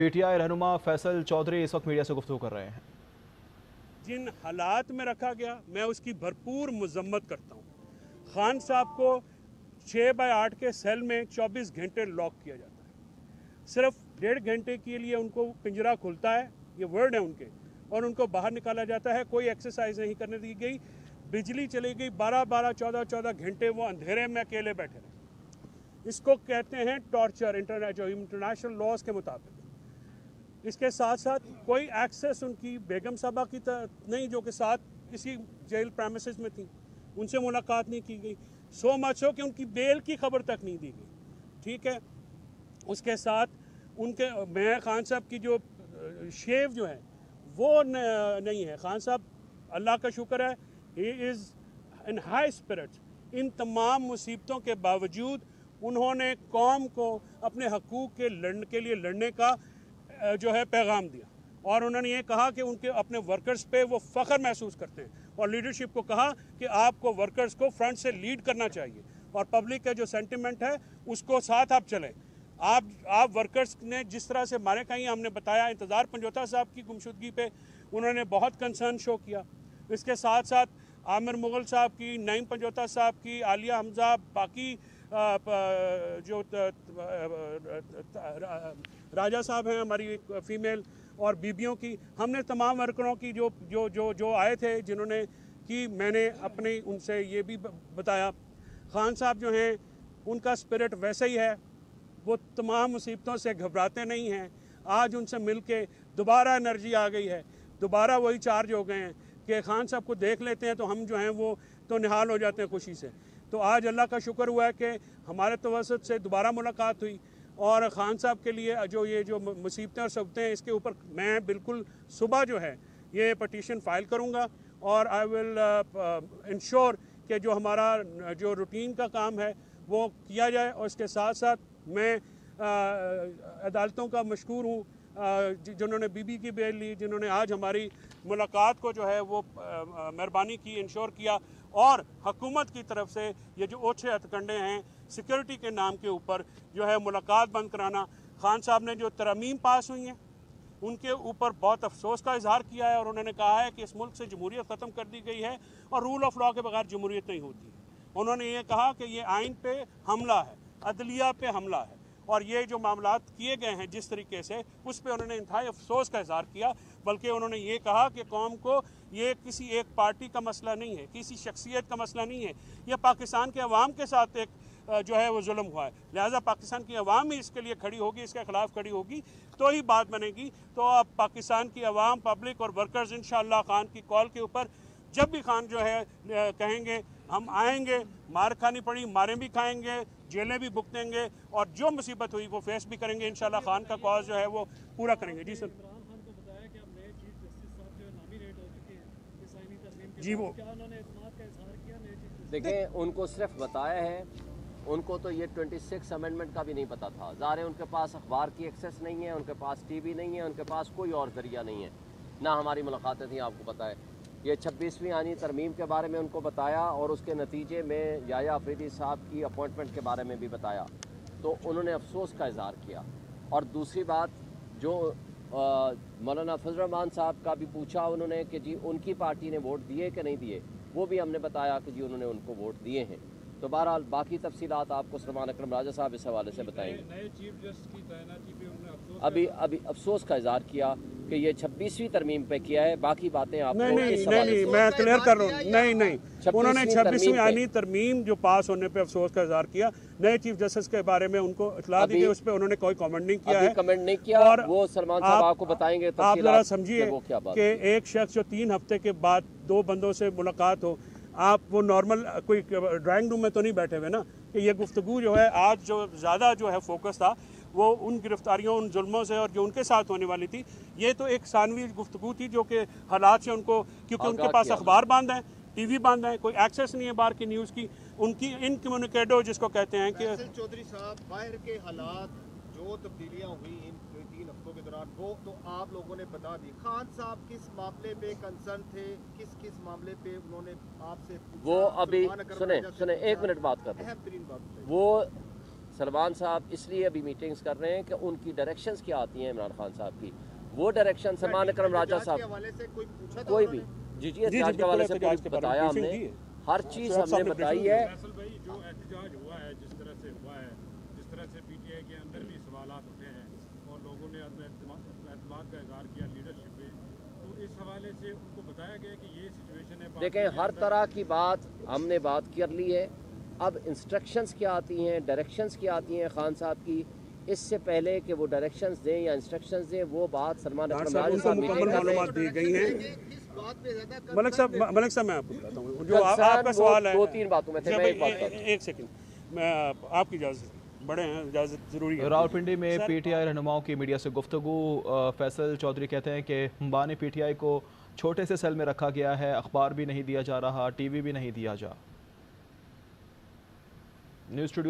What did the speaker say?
PTI रहनुमा फैसल चौधरी इस वक्त मीडिया से गुफ्तगू कर रहे हैं। जिन हालात में रखा गया मैं उसकी भरपूर मजम्मत करता हूँ। खान साहब को 6x8 के सेल में 24 घंटे लॉक किया जाता है। सिर्फ 1.5 घंटे के लिए उनको पिंजरा खुलता है, ये वर्ड है उनके, और उनको बाहर निकाला जाता है। कोई एक्सरसाइज नहीं करने दी गई। बिजली चली गई, 12-12, 14-14 घंटे वो अंधेरे में अकेले बैठे रहे। इसको कहते हैं टॉर्चर इंटरनेशनल लॉज के मुताबिक। इसके साथ साथ कोई एक्सेस उनकी बेगम साहबा की नहीं, जो कि साथ इसी जेल प्रेमिसेस में थी, उनसे मुलाकात नहीं की गई। सो मच हो कि उनकी बेल की खबर तक नहीं दी गई। ठीक है, उसके साथ उनके मैं खान साहब की जो शेव जो है वो नहीं है। खान साहब अल्लाह का शुक्र है, he is in high spirit. इन तमाम मुसीबतों के बावजूद उन्होंने कौम को अपने हकूक़ के लिए लड़ने का जो है पैगाम दिया, और उन्होंने ये कहा कि उनके अपने वर्कर्स पे वो फ़ख्र महसूस करते हैं, और लीडरशिप को कहा कि आपको वर्कर्स को फ्रंट से लीड करना चाहिए, और पब्लिक का जो सेंटिमेंट है उसको साथ आप चलें। आप वर्कर्स ने जिस तरह से मारे कहीं हमने बताया, इंतज़ार पंजोता साहब की गुमशुदगी पे उन्होंने बहुत कंसर्न शो किया। इसके साथ साथ आमिर मुग़ल साहब की, नईम पंजोता साहब की, आलिया हमजा, बाकी जो राजा साहब हैं हमारी फीमेल, और बीबियों की, हमने तमाम वर्करों की जो जो जो जो आए थे जिन्होंने कि मैंने अपने उनसे ये भी बताया। खान साहब जो हैं उनका स्पिरिट वैसे ही है, वो तमाम मुसीबतों से घबराते नहीं हैं। आज उनसे मिल के दोबारा एनर्जी आ गई है, दोबारा वही चार्ज हो गए हैं कि खान साहब को देख लेते हैं तो हम जो हैं वो तो निहाल हो जाते हैं खुशी से। तो आज अल्लाह का शुक्र हुआ है कि हमारे तवसत से दोबारा मुलाकात हुई, और ख़ान साहब के लिए जो मुसीबतें और सबतें हैं, इसके ऊपर मैं बिल्कुल सुबह जो है ये पटिशन फ़ाइल करूँगा, और आई विल इंश्योर कि जो हमारा जो रूटीन का काम है वो किया जाए। और इसके साथ साथ मैं अदालतों का मशकूर हूँ जिन्होंने बीबी की बेल ली, जिन्होंने आज हमारी मुलाकात को जो है वो मेहरबानी की, इंश्योर किया। और हुकूमत की तरफ से ये जो ओछे हथकंडे हैं सिक्योरिटी के नाम के ऊपर जो है मुलाकात बंद कराना, खान साहब ने जो तरमीम पास हुई हैं उनके ऊपर बहुत अफसोस का इजहार किया है, और उन्होंने कहा है कि इस मुल्क से जमहूरियत ख़त्म कर दी गई है और रूल ऑफ लॉ के बगैर जमहूरियत नहीं होती। उन्होंने ये कहा कि ये आइन पे हमला है, अदलिया पे हमला है, और ये जो मामलात किए गए हैं जिस तरीके से, उस पर उन्होंने इंतहाई अफसोस का इजहार किया। बल्कि उन्होंने ये कहा कि कौम को ये किसी एक पार्टी का मसला नहीं है, किसी शख्सियत का मसला नहीं है, यह पाकिस्तान के अवाम के साथ एक जो है वो जुल्म हुआ है। लिहाजा पाकिस्तान की अवाम ही इसके लिए खड़ी होगी, इसके खिलाफ खड़ी होगी तो ही बात बनेगी। तो अब पाकिस्तान की अवाम, पब्लिक और वर्कर्स इंशाअल्लाह खान की कॉल के ऊपर जब भी खान जो है कहेंगे हम आएंगे, मार खानी पड़ी मारें भी खाएंगे, जेलें भी भुगतेंगे, और जो मुसीबत हुई वो फेस भी करेंगे। इंशाल्लाह खान का कॉज जो है वो पूरा करेंगे। जी सर। जी वो देखें, उनको सिर्फ बताया है, उनको तो ये 26 अमेंडमेंट का भी नहीं पता था। ज़ाहिर है उनके पास अखबार की एक्सेस नहीं है, उनके पास टीवी नहीं है, उनके पास कोई और ज़रिया नहीं है। ना हमारी मुलाकातें थी, आपको पता है। ये 26वीं आनी तरमीम के बारे में उनको बताया, और उसके नतीजे में याया अफरीदी साहब की अपॉइंटमेंट के बारे में भी बताया, तो उन्होंने अफसोस का इजहार किया। और दूसरी बात, जो मौलाना फजल रहमान साहब का भी पूछा उन्होंने कि जी उनकी पार्टी ने वोट दिए कि नहीं दिए, वो भी हमने बताया कि जी उन्होंने उनको वोट दिए हैं। तो बहरहाल बाकी तफसीलात आपको सलमान अकरम राजा साहब इस हवाले से बताएंगे। नए चीफ जस्टिस की तैनाती पे उन्होंने अभी अफसोस का इजहार किया कि ये 26वीं तरमीम पे किया है। बाकी बातें आप नहीं, मैं क्लियर कर रहा हूँ। नहीं, उन्होंने 26वीं आनी तरमीम जो पास होने पे अफसोस का इजहार किया। नए चीफ जस्टिस के बारे में उनको इतला दी गई, उस पर उन्होंने कोई कमेंट नहीं किया है, कमेंट नहीं किया। और वो सलमान साहब आपको बताएंगे। आप जरा समझिए कि एक शख्स जो 3 हफ्ते के बाद 2 बंदों से मुलाकात हो, आप वो नॉर्मल कोई ड्राइंग रूम में तो नहीं बैठे हुए ना, कि ये गुफ्तगू जो है आज जो ज़्यादा जो है फोकस था वो उन गिरफ्तारियों, उन जुल्मों से और जो उनके साथ होने वाली थी। ये तो एक सानवी गुफ्तगू थी जो कि हालात से उनको, क्योंकि उनके पास अखबार बंद हैं, टीवी बंद है, कोई एक्सेस नहीं है बाहर की न्यूज़ की, उनकी इनकम्युनिकेटो जिसको कहते हैं कि चौधरी साहब बाहर के हालात जो तब्दीलियां हुई इन 3 हफ्तों के दौरान, वो तो आप लोगों ने बता दी। खान साहब किस मामले पे कंसर्न थे, किस मामले पे उन्होंने आपसे पूछा? वो अभी सुने 1 मिनट बात कर, अहम तरीन बात वो सलमान साहब इसलिए अभी मीटिंग्स कर रहे हैं कि उनकी डायरेक्शंस क्या आती हैं इमरान खान साहब की, वो डायरेक्शन सलमान अकरम राजा के साहब हवाले से कोई पूछा था कोई भी उन्होंने? जी एहतजाज के हवाले से एहतजाज के पूरी बारे में बताया briefing हमने, दी है। हर चीज़ शोएब साहब हमने ने बताई briefing है। फैसल भाई जो एहतजाज हुआ है, जिस तरह से हुआ है, जिस तरह से पीटीआई के अंदर भी सवालात उठे हैं और लोगों ने एतमाद का इजहार किया लीडरशिप पे, तो इस हवाले से उनको बताया गया कि ये सिचुएशन है। देखें, हर तरह की बात हमने बात कर ली है। अब इंस्ट्रक्शंस क्या आती हैं, डायरेक्शंस क्या आती हैं खान साहब की, इससे पहले कि वो डायरेक्शंस दें या इंस्ट्रक्शंस दें, वो बात सलमान अकरम राजा उनको साहब मुकम्मल मीटिंग कर रहे हैं। मालूमात दी गई हैं। किस बात पे ज्यादा मलिक साहब मैं आपको बताता हूँ जो कंसर्न आपका सवाल है। दो तीन बातों में थे, मैं एक बात जब करता एक सेकंड, मैं आपकी इजाज़त, बड़े हैं, इजाज़त ज़रूरी है। रावलपिंडी में पीटीआई रहनुमाओं की मीडिया से गुफ्तगू। फैसल चौधरी कहते हैं कि अंबानी पीटीआई को छोटे से सेल में रखा गया है, अखबार भी नहीं दिया जा रहा, टीवी भी नहीं दिया जा। News studio